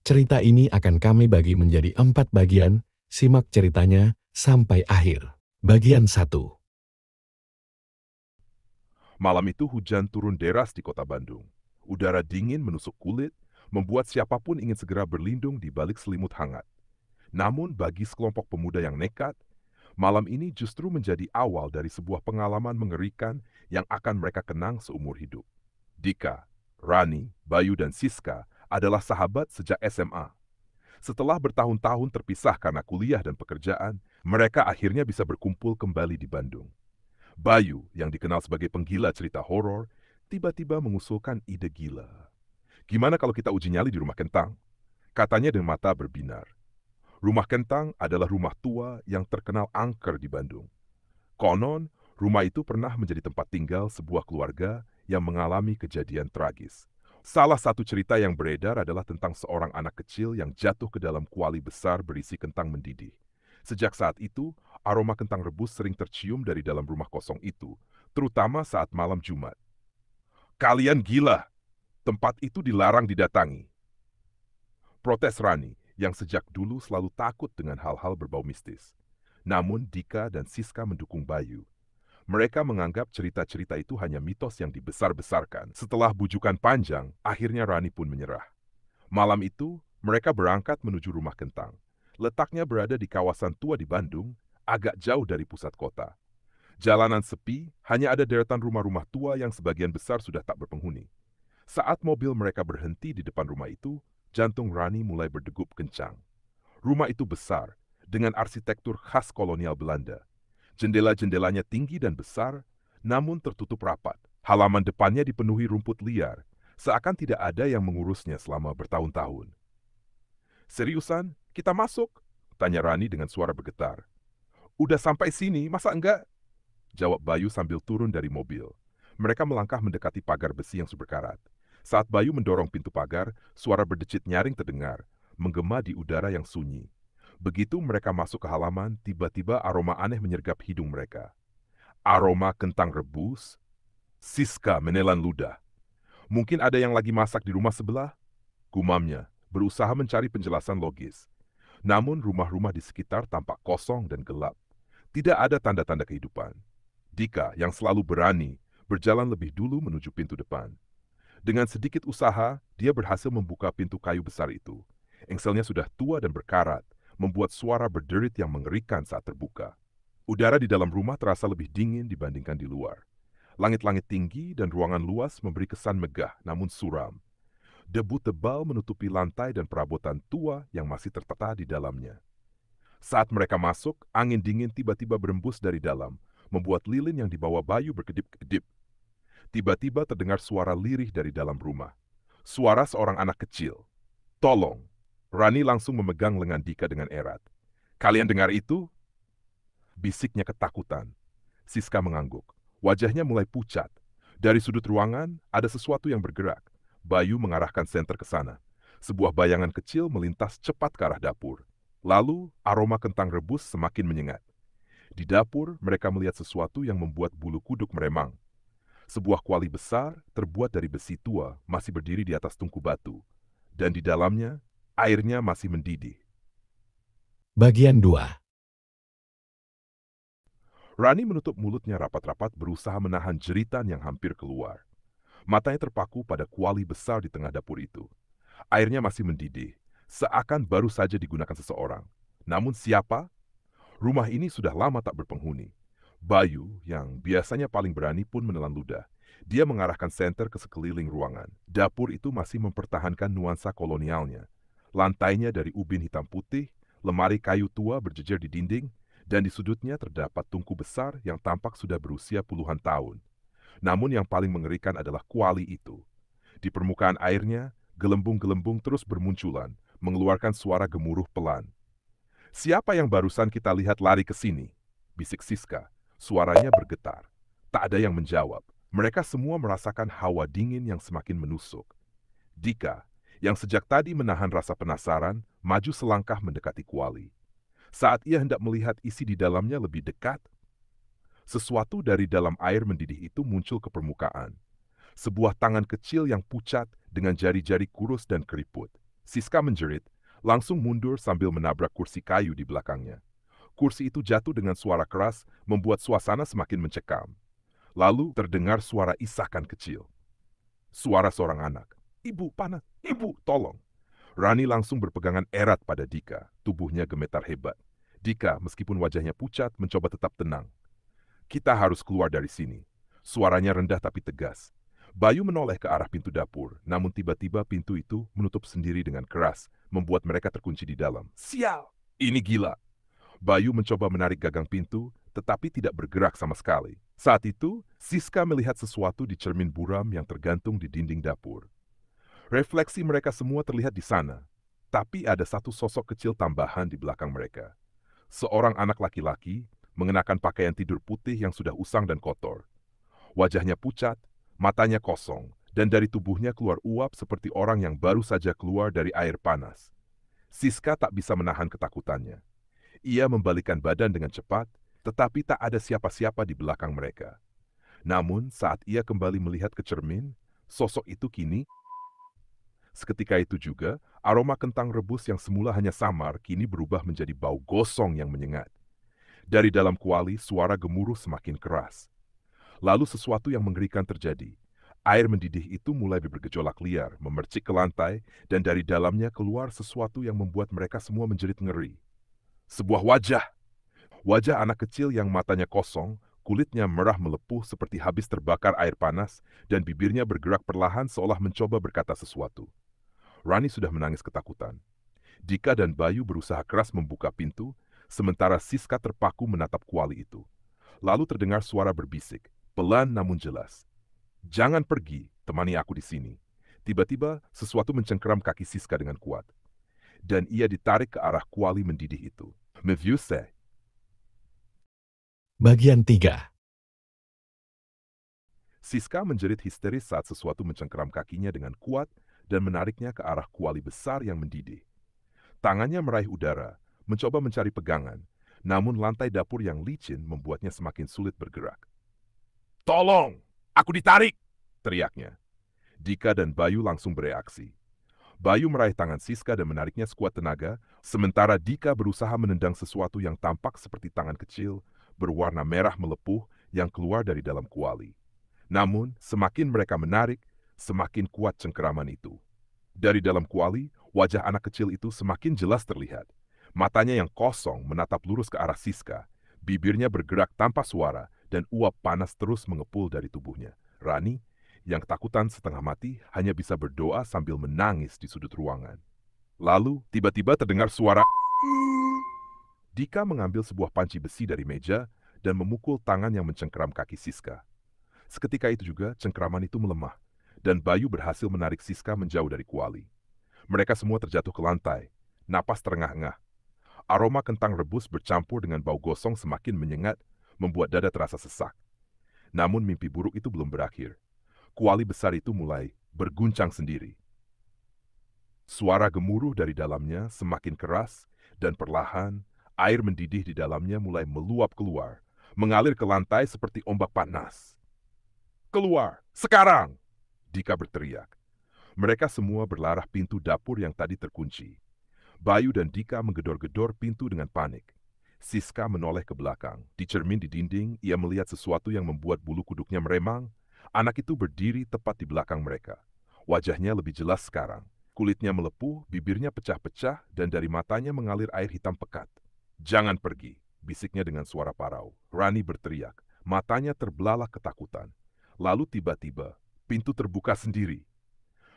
Cerita ini akan kami bagi menjadi 4 bagian, simak ceritanya sampai akhir. Bagian 1. Malam itu hujan turun deras di kota Bandung. Udara dingin menusuk kulit, membuat siapapun ingin segera berlindung di balik selimut hangat. Namun bagi sekelompok pemuda yang nekat, malam ini justru menjadi awal dari sebuah pengalaman mengerikan yang akan mereka kenang seumur hidup. Dika, Rani, Bayu, dan Siska adalah sahabat sejak SMA. Setelah bertahun-tahun terpisah karena kuliah dan pekerjaan, mereka akhirnya bisa berkumpul kembali di Bandung. Bayu, yang dikenal sebagai penggila cerita horor, tiba-tiba mengusulkan ide gila. Gimana kalau kita uji nyali di rumah Kentang? Katanya dengan mata berbinar. Rumah Kentang adalah rumah tua yang terkenal angker di Bandung. Konon, rumah itu pernah menjadi tempat tinggal sebuah keluarga yang mengalami kejadian tragis. Salah satu cerita yang beredar adalah tentang seorang anak kecil yang jatuh ke dalam kuali besar berisi kentang mendidih. Sejak saat itu, aroma kentang rebus sering tercium dari dalam rumah kosong itu, terutama saat malam Jumat. Kalian gila, tempat itu dilarang didatangi. Protes Rani, yang sejak dulu selalu takut dengan hal-hal berbau mistis. Namun Dika dan Siska mendukung Bayu. Mereka menganggap cerita-cerita itu hanya mitos yang dibesar-besarkan. Setelah bujukan panjang, akhirnya Rani pun menyerah. Malam itu, mereka berangkat menuju rumah Kentang. Letaknya berada di kawasan tua di Bandung, agak jauh dari pusat kota. Jalanan sepi, hanya ada deretan rumah-rumah tua yang sebagian besar sudah tak berpenghuni. Saat mobil mereka berhenti di depan rumah itu, jantung Rani mulai berdegup kencang. Rumah itu besar, dengan arsitektur khas kolonial Belanda. Jendela-jendelanya tinggi dan besar, namun tertutup rapat. Halaman depannya dipenuhi rumput liar, seakan tidak ada yang mengurusnya selama bertahun-tahun. Seriusan, kita masuk? Tanya Rani dengan suara bergetar. Udah sampai sini, masa enggak? Jawab Bayu sambil turun dari mobil. Mereka melangkah mendekati pagar besi yang berkarat. Saat Bayu mendorong pintu pagar, suara berdecit nyaring terdengar, menggema di udara yang sunyi. Begitu mereka masuk ke halaman, tiba-tiba aroma aneh menyergap hidung mereka. Aroma kentang rebus. Siska menelan ludah. Mungkin ada yang lagi masak di rumah sebelah? Gumamnya, berusaha mencari penjelasan logis. Namun rumah-rumah di sekitar tampak kosong dan gelap. Tidak ada tanda-tanda kehidupan. Dika, yang selalu berani, berjalan lebih dulu menuju pintu depan. Dengan sedikit usaha, dia berhasil membuka pintu kayu besar itu. Engselnya sudah tua dan berkarat, membuat suara berderit yang mengerikan saat terbuka. Udara di dalam rumah terasa lebih dingin dibandingkan di luar. Langit-langit tinggi dan ruangan luas memberi kesan megah namun suram. Debu tebal menutupi lantai dan perabotan tua yang masih tertata di dalamnya. Saat mereka masuk, angin dingin tiba-tiba berembus dari dalam, membuat lilin yang dibawa Bayu berkedip-kedip. Tiba-tiba terdengar suara lirih dari dalam rumah. Suara seorang anak kecil. Tolong! Rani langsung memegang lengan Dika dengan erat. Kalian dengar itu? Bisiknya ketakutan. Siska mengangguk. Wajahnya mulai pucat. Dari sudut ruangan, ada sesuatu yang bergerak. Bayu mengarahkan senter ke sana. Sebuah bayangan kecil melintas cepat ke arah dapur. Lalu, aroma kentang rebus semakin menyengat. Di dapur, mereka melihat sesuatu yang membuat bulu kuduk meremang. Sebuah kuali besar, terbuat dari besi tua, masih berdiri di atas tungku batu. Dan di dalamnya, airnya masih mendidih. Bagian 2. Rani menutup mulutnya rapat-rapat berusaha menahan jeritan yang hampir keluar. Matanya terpaku pada kuali besar di tengah dapur itu. Airnya masih mendidih, seakan baru saja digunakan seseorang. Namun siapa? Rumah ini sudah lama tak berpenghuni. Bayu, yang biasanya paling berani pun menelan ludah. Dia mengarahkan senter ke sekeliling ruangan. Dapur itu masih mempertahankan nuansa kolonialnya. Lantainya dari ubin hitam putih, lemari kayu tua berjejer di dinding, dan di sudutnya terdapat tungku besar yang tampak sudah berusia puluhan tahun. Namun yang paling mengerikan adalah kuali itu. Di permukaan airnya, gelembung-gelembung terus bermunculan, mengeluarkan suara gemuruh pelan. Siapa yang barusan kita lihat lari ke sini? Bisik Siska. Suaranya bergetar. Tak ada yang menjawab. Mereka semua merasakan hawa dingin yang semakin menusuk. Dika, yang sejak tadi menahan rasa penasaran, maju selangkah mendekati kuali. Saat ia hendak melihat isi di dalamnya lebih dekat, sesuatu dari dalam air mendidih itu muncul ke permukaan. Sebuah tangan kecil yang pucat dengan jari-jari kurus dan keriput. Siska menjerit, langsung mundur sambil menabrak kursi kayu di belakangnya. Kursi itu jatuh dengan suara keras, membuat suasana semakin mencekam. Lalu terdengar suara isakan kecil. Suara seorang anak. Ibu, panas. Ibu, tolong. Rani langsung berpegangan erat pada Dika. Tubuhnya gemetar hebat. Dika, meskipun wajahnya pucat, mencoba tetap tenang. Kita harus keluar dari sini. Suaranya rendah tapi tegas. Bayu menoleh ke arah pintu dapur, namun tiba-tiba pintu itu menutup sendiri dengan keras, membuat mereka terkunci di dalam. Sial! Ini gila! Bayu mencoba menarik gagang pintu, tetapi tidak bergerak sama sekali. Saat itu, Siska melihat sesuatu di cermin buram yang tergantung di dinding dapur. Refleksi mereka semua terlihat di sana, tapi ada satu sosok kecil tambahan di belakang mereka. Seorang anak laki-laki mengenakan pakaian tidur putih yang sudah usang dan kotor. Wajahnya pucat, matanya kosong, dan dari tubuhnya keluar uap seperti orang yang baru saja keluar dari air panas. Siska tak bisa menahan ketakutannya. Ia membalikkan badan dengan cepat, tetapi tak ada siapa-siapa di belakang mereka. Namun, saat ia kembali melihat ke cermin, sosok itu kini... Seketika itu juga, aroma kentang rebus yang semula hanya samar, kini berubah menjadi bau gosong yang menyengat. Dari dalam kuali, suara gemuruh semakin keras. Lalu sesuatu yang mengerikan terjadi. Air mendidih itu mulai bergejolak liar, memercik ke lantai, dan dari dalamnya keluar sesuatu yang membuat mereka semua menjerit ngeri. Sebuah wajah. Wajah anak kecil yang matanya kosong, kulitnya merah melepuh seperti habis terbakar air panas, dan bibirnya bergerak perlahan seolah mencoba berkata sesuatu. Rani sudah menangis ketakutan. Dika dan Bayu berusaha keras membuka pintu, sementara Siska terpaku menatap kuali itu. Lalu terdengar suara berbisik, pelan namun jelas. Jangan pergi, temani aku di sini. Tiba-tiba, sesuatu mencengkeram kaki Siska dengan kuat. Dan ia ditarik ke arah kuali mendidih itu. Meviuse. Bagian 3. Siska menjerit histeris saat sesuatu mencengkeram kakinya dengan kuat dan menariknya ke arah kuali besar yang mendidih. Tangannya meraih udara, mencoba mencari pegangan, namun lantai dapur yang licin membuatnya semakin sulit bergerak. Tolong! Aku ditarik! Teriaknya. Dika dan Bayu langsung bereaksi. Bayu meraih tangan Siska dan menariknya sekuat tenaga, sementara Dika berusaha menendang sesuatu yang tampak seperti tangan kecil, berwarna merah melepuh yang keluar dari dalam kuali. Namun, semakin mereka menarik, semakin kuat cengkeraman itu. Dari dalam kuali, wajah anak kecil itu semakin jelas terlihat. Matanya yang kosong menatap lurus ke arah Siska, bibirnya bergerak tanpa suara, dan uap panas terus mengepul dari tubuhnya. Rani, yang ketakutan setengah mati, hanya bisa berdoa sambil menangis di sudut ruangan. Lalu, tiba-tiba terdengar suara... Dika mengambil sebuah panci besi dari meja dan memukul tangan yang mencengkeram kaki Siska. Seketika itu juga, cengkeraman itu melemah, dan Bayu berhasil menarik Siska menjauh dari kuali. Mereka semua terjatuh ke lantai, napas terengah-engah. Aroma kentang rebus bercampur dengan bau gosong semakin menyengat, membuat dada terasa sesak. Namun mimpi buruk itu belum berakhir. Kuali besar itu mulai berguncang sendiri. Suara gemuruh dari dalamnya semakin keras, dan perlahan air mendidih di dalamnya mulai meluap keluar, mengalir ke lantai seperti ombak panas. Keluar, sekarang! Dika berteriak. Mereka semua berlarah pintu dapur yang tadi terkunci. Bayu dan Dika menggedor-gedor pintu dengan panik. Siska menoleh ke belakang. Di cermin di dinding, ia melihat sesuatu yang membuat bulu kuduknya meremang. Anak itu berdiri tepat di belakang mereka. Wajahnya lebih jelas sekarang. Kulitnya melepuh, bibirnya pecah-pecah, dan dari matanya mengalir air hitam pekat. Jangan pergi, bisiknya dengan suara parau. Rani berteriak. Matanya terbelalak ketakutan. Lalu tiba-tiba, pintu terbuka sendiri.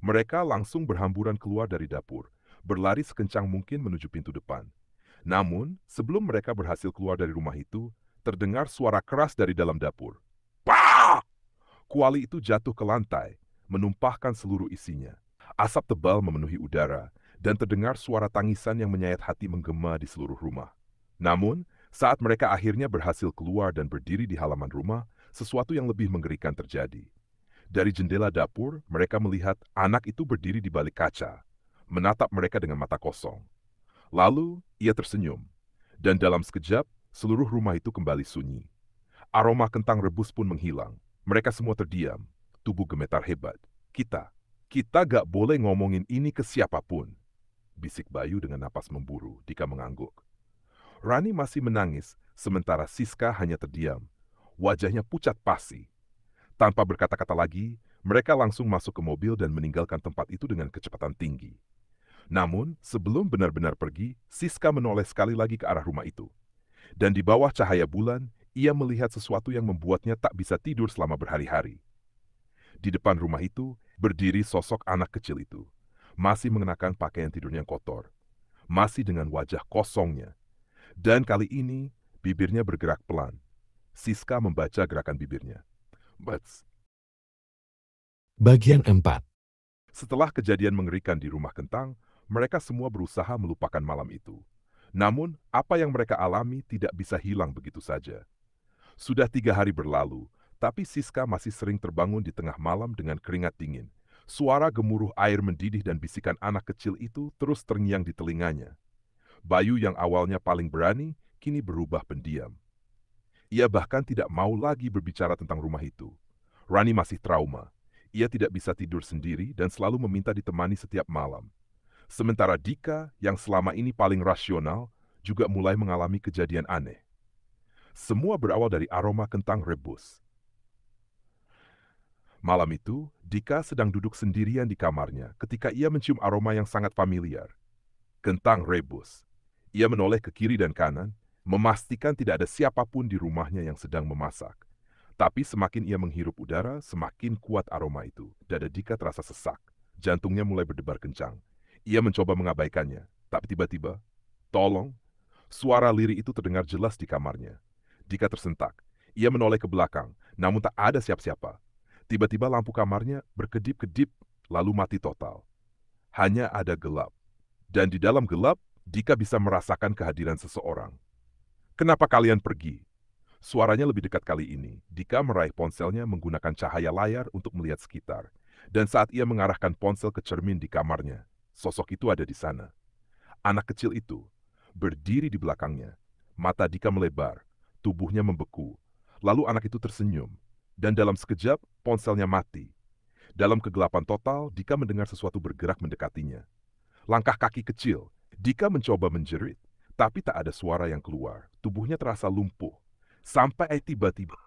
Mereka langsung berhamburan keluar dari dapur, berlari sekencang mungkin menuju pintu depan. Namun, sebelum mereka berhasil keluar dari rumah itu, terdengar suara keras dari dalam dapur. Pak! Kuali itu jatuh ke lantai, menumpahkan seluruh isinya. Asap tebal memenuhi udara, dan terdengar suara tangisan yang menyayat hati menggema di seluruh rumah. Namun, saat mereka akhirnya berhasil keluar dan berdiri di halaman rumah, sesuatu yang lebih mengerikan terjadi. Dari jendela dapur, mereka melihat anak itu berdiri di balik kaca, menatap mereka dengan mata kosong. Lalu, ia tersenyum, dan dalam sekejap, seluruh rumah itu kembali sunyi. Aroma kentang rebus pun menghilang. Mereka semua terdiam, tubuh gemetar hebat. Kita gak boleh ngomongin ini ke siapapun. bisik Bayu dengan napas memburu. Dika mengangguk. Rani masih menangis, sementara Siska hanya terdiam. Wajahnya pucat pasi. Tanpa berkata-kata lagi, mereka langsung masuk ke mobil dan meninggalkan tempat itu dengan kecepatan tinggi. Namun, sebelum benar-benar pergi, Siska menoleh sekali lagi ke arah rumah itu. Dan di bawah cahaya bulan, ia melihat sesuatu yang membuatnya tak bisa tidur selama berhari-hari. Di depan rumah itu, berdiri sosok anak kecil itu. Masih mengenakan pakaian tidurnya yang kotor. Masih dengan wajah kosongnya. Dan kali ini, bibirnya bergerak pelan. Siska membaca gerakan bibirnya. Bats. Bagian 4. Setelah kejadian mengerikan di rumah Kentang, mereka semua berusaha melupakan malam itu. Namun, apa yang mereka alami tidak bisa hilang begitu saja. Sudah 3 hari berlalu, tapi Siska masih sering terbangun di tengah malam dengan keringat dingin. Suara gemuruh air mendidih dan bisikan anak kecil itu terus terngiang di telinganya. Bayu yang awalnya paling berani, kini berubah pendiam. Ia bahkan tidak mau lagi berbicara tentang rumah itu. Rani masih trauma. Ia tidak bisa tidur sendiri dan selalu meminta ditemani setiap malam. Sementara Dika, yang selama ini paling rasional, juga mulai mengalami kejadian aneh. Semua berawal dari aroma kentang rebus. Malam itu, Dika sedang duduk sendirian di kamarnya ketika ia mencium aroma yang sangat familiar. Kentang rebus. Ia menoleh ke kiri dan kanan, memastikan tidak ada siapapun di rumahnya yang sedang memasak. Tapi semakin ia menghirup udara, semakin kuat aroma itu. Dada Dika terasa sesak. Jantungnya mulai berdebar kencang. Ia mencoba mengabaikannya, tapi tiba-tiba, tolong, suara lirih itu terdengar jelas di kamarnya. Dika tersentak. Ia menoleh ke belakang, namun tak ada siapa-siapa. Tiba-tiba lampu kamarnya berkedip-kedip, lalu mati total. Hanya ada gelap. Dan di dalam gelap, Dika bisa merasakan kehadiran seseorang. Kenapa kalian pergi? Suaranya lebih dekat kali ini. Dika meraih ponselnya menggunakan cahaya layar untuk melihat sekitar. Dan saat ia mengarahkan ponsel ke cermin di kamarnya, sosok itu ada di sana. Anak kecil itu berdiri di belakangnya. Mata Dika melebar, tubuhnya membeku. Lalu anak itu tersenyum. Dan dalam sekejap, ponselnya mati. Dalam kegelapan total, Dika mendengar sesuatu bergerak mendekatinya. Langkah kaki kecil. Dika mencoba menjerit, tapi tak ada suara yang keluar. Tubuhnya terasa lumpuh. Sampai tiba-tiba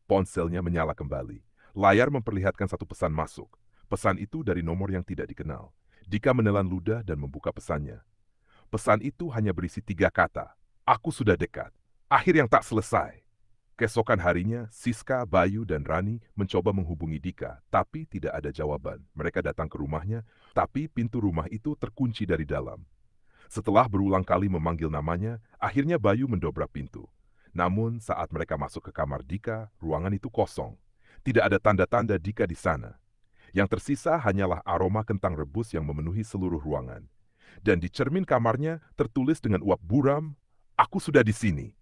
ponselnya menyala kembali. Layar memperlihatkan satu pesan masuk. Pesan itu dari nomor yang tidak dikenal. Dika menelan ludah dan membuka pesannya. Pesan itu hanya berisi 3 kata. Aku sudah dekat. Akhir yang tak selesai. Keesokan harinya, Siska, Bayu, dan Rani mencoba menghubungi Dika, tapi tidak ada jawaban. Mereka datang ke rumahnya, tapi pintu rumah itu terkunci dari dalam. Setelah berulang kali memanggil namanya, akhirnya Bayu mendobrak pintu. Namun saat mereka masuk ke kamar Dika, ruangan itu kosong. Tidak ada tanda-tanda Dika di sana. Yang tersisa hanyalah aroma kentang rebus yang memenuhi seluruh ruangan. Dan di cermin kamarnya tertulis dengan uap buram, "Aku sudah di sini."